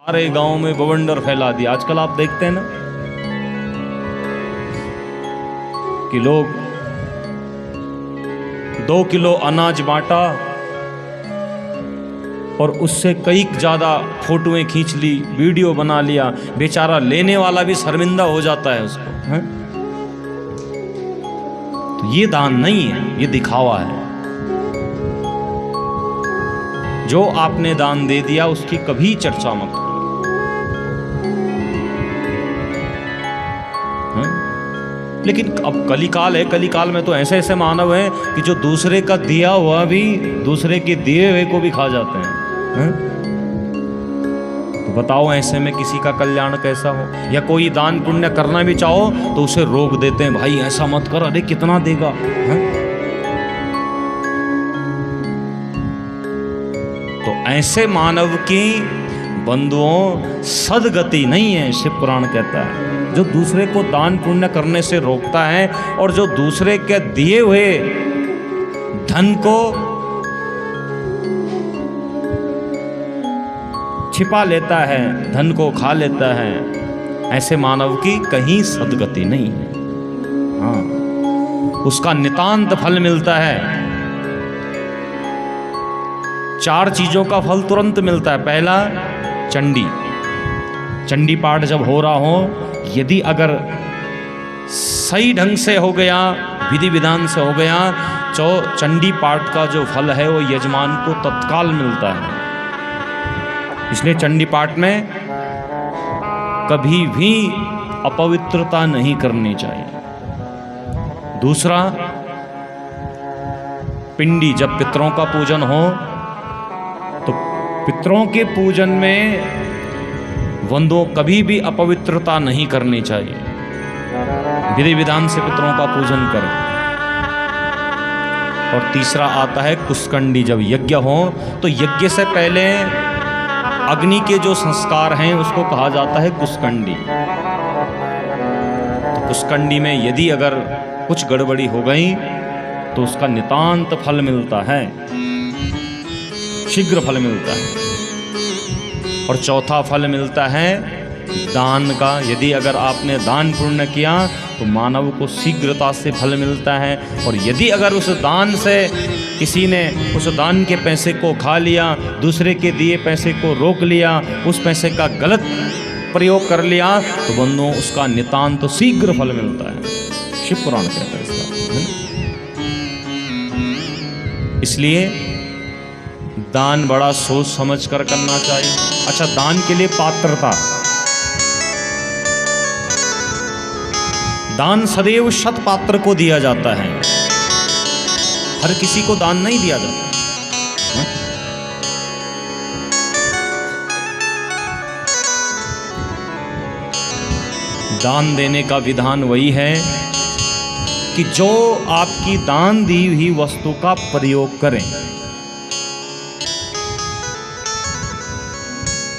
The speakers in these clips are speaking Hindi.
सारे गांव में बवंडर फैला दिया। आजकल आप देखते हैं ना कि लोग 2 किलो अनाज बांटा और उससे कई ज्यादा फोटोएं खींच ली, वीडियो बना लिया, बेचारा लेने वाला भी शर्मिंदा हो जाता है उसको है? तो ये दान नहीं है, ये दिखावा है। जो आपने दान दे दिया उसकी कभी चर्चा मत करो। लेकिन अब कलिकाल है, कलिकाल में तो ऐसे ऐसे मानव हैं कि जो दूसरे का दिया हुआ भी दूसरे के दिए हुए को भी खा जाते हैं। तो बताओ ऐसे में किसी का कल्याण कैसा हो? या कोई दान पुण्य करना भी चाहो तो उसे रोक देते हैं, भाई ऐसा मत कर, अरे कितना देगा है? तो ऐसे मानव की बंधुओं सदगति नहीं है, शिव पुराण कहता है। जो दूसरे को दान पुण्य करने से रोकता है और जो दूसरे के दिए हुए धन को छिपा लेता है, धन को खा लेता है, ऐसे मानव की कहीं सदगति नहीं है। हाँ, उसका नितांत फल मिलता है। 4 चीजों का फल तुरंत मिलता है। पहला, चंडी पाठ जब हो रहा हो, यदि अगर सही ढंग से हो गया, विधि विधान से हो गया, तो चंडी पाठ का जो फल है वो यजमान को तत्काल मिलता है। इसलिए चंडी पाठ में कभी भी अपवित्रता नहीं करनी चाहिए। दूसरा, पिंडी, जब पितरों का पूजन हो तो पितरों के पूजन में वंदों कभी भी अपवित्रता नहीं करनी चाहिए। विधि विधान से पितरों का पूजन करें। और तीसरा आता है कुस्कंडी, जब यज्ञ हो तो यज्ञ से पहले अग्नि के जो संस्कार हैं उसको कहा जाता है कुस्कंडी। तो कुस्कंडी में यदि अगर कुछ गड़बड़ी हो गई तो उसका नितांत फल मिलता है, शीघ्र फल मिलता है। और चौथा फल मिलता है दान का। यदि अगर आपने दान पुण्य किया तो मानव को शीघ्रता से फल मिलता है। और यदि अगर उस दान से किसी ने उस दान के पैसे को खा लिया, दूसरे के दिए पैसे को रोक लिया, उस पैसे का गलत प्रयोग कर लिया, तो बंधुओं उसका नितांत शीघ्र फल मिलता है। शिव पुराण कहता है इसका। इसलिए दान बड़ा सोच समझ कर करना चाहिए। अच्छा, दान के लिए पात्रता। दान सदैव शत पात्र को दिया जाता है, हर किसी को दान नहीं दिया जाता। दान देने का विधान वही है कि जो आपकी दान दी हुई वस्तु का प्रयोग करें,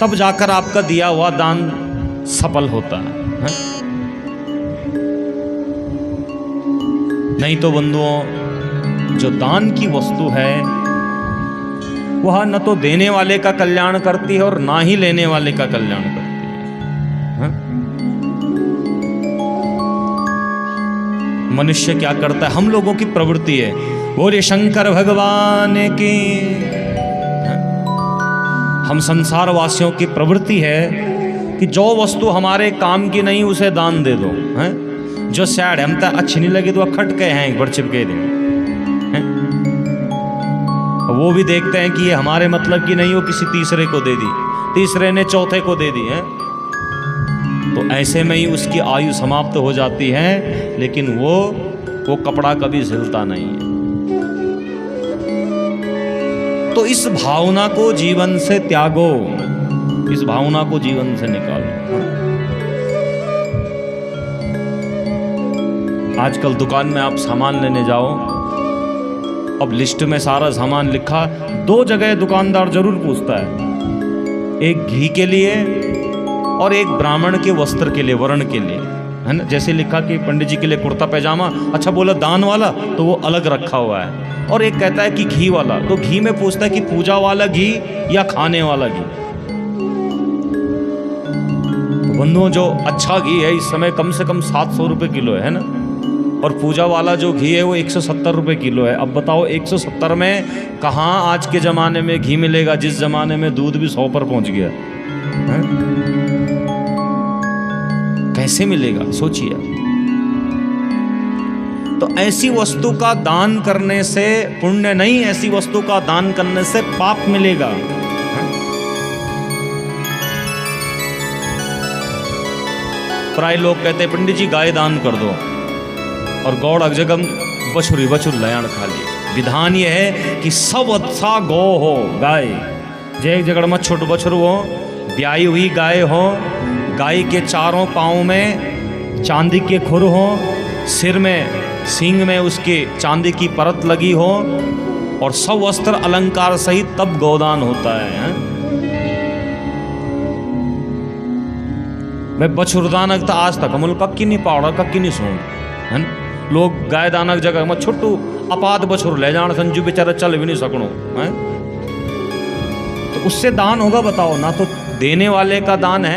तब जाकर आपका दिया हुआ दान सफल होता है। नहीं तो बंधुओं, जो दान की वस्तु है वह न तो देने वाले का कल्याण करती है और ना ही लेने वाले का कल्याण करती है। मनुष्य क्या करता है? हम लोगों की प्रवृत्ति है, बोले शंकर भगवान की, हम संसार वासियों की प्रवृत्ति है कि जो वस्तु हमारे काम की नहीं उसे दान दे दो। हैं? जो सैड हम तक अच्छी नहीं लगी तो वह खटके हैं एक बार चिपके दिन। वो भी देखते हैं कि ये हमारे मतलब की नहीं, वो किसी तीसरे को दे दी, तीसरे ने चौथे को दे दी है। तो ऐसे में ही उसकी आयु समाप्त हो जाती है, लेकिन वो कपड़ा कभी सिलता नहीं है। तो इस भावना को जीवन से त्यागो, इस भावना को जीवन से निकालो। आजकल दुकान में आप सामान लेने जाओ, अब लिस्ट में सारा सामान लिखा, 2 जगह दुकानदार जरूर पूछता है, एक घी के लिए और एक ब्राह्मण के वस्त्र के लिए, वर्ण के लिए, है ना। जैसे लिखा कि पंडित जी के लिए कुर्ता पैजामा, अच्छा बोला दान वाला तो वो अलग रखा हुआ है। और एक कहता है कि घी वाला, तो घी में पूछता है कि पूजा वाला घी या खाने वाला घी। बंधुओं, जो अच्छा घी है इस समय कम से कम 700 रुपये किलो है ना, और पूजा वाला जो घी है वो 170 रुपये किलो है। अब बताओ 170 में कहाँ आज के ज़माने में घी मिलेगा, जिस ज़माने में दूध भी 100 पर पहुँच गया है? कैसे मिलेगा, सोचिए। तो ऐसी वस्तु का दान करने से पुण्य नहीं, ऐसी वस्तु का दान करने से पाप मिलेगा। प्राय लोग कहते हैं पंडित जी गाय दान कर दो, और गौड़ अगजगम बछुर लयाण खाली। विधान यह है कि सब अच्छा गौ हो, गाय जय जगड़ में छोट बछुर हो, ब्याई हुई गाय हो, गाय के चारों पाँव में चांदी के खुर हो, सिर में सींग में उसके चांदी की परत लगी हो, और सब वस्त्र अलंकार सहित तब गोदान होता है। मैं बछुरदानक आज तक अमूल कक्की नहीं पाड़ा, कक्की नहीं सुन है ना। लोग गाय दानक जगह में छोटू अपाद बछुर ले जान, संजू बेचारा चल भी नहीं सकनो है, तो उससे दान होगा बताओ ना। तो देने वाले का दान है।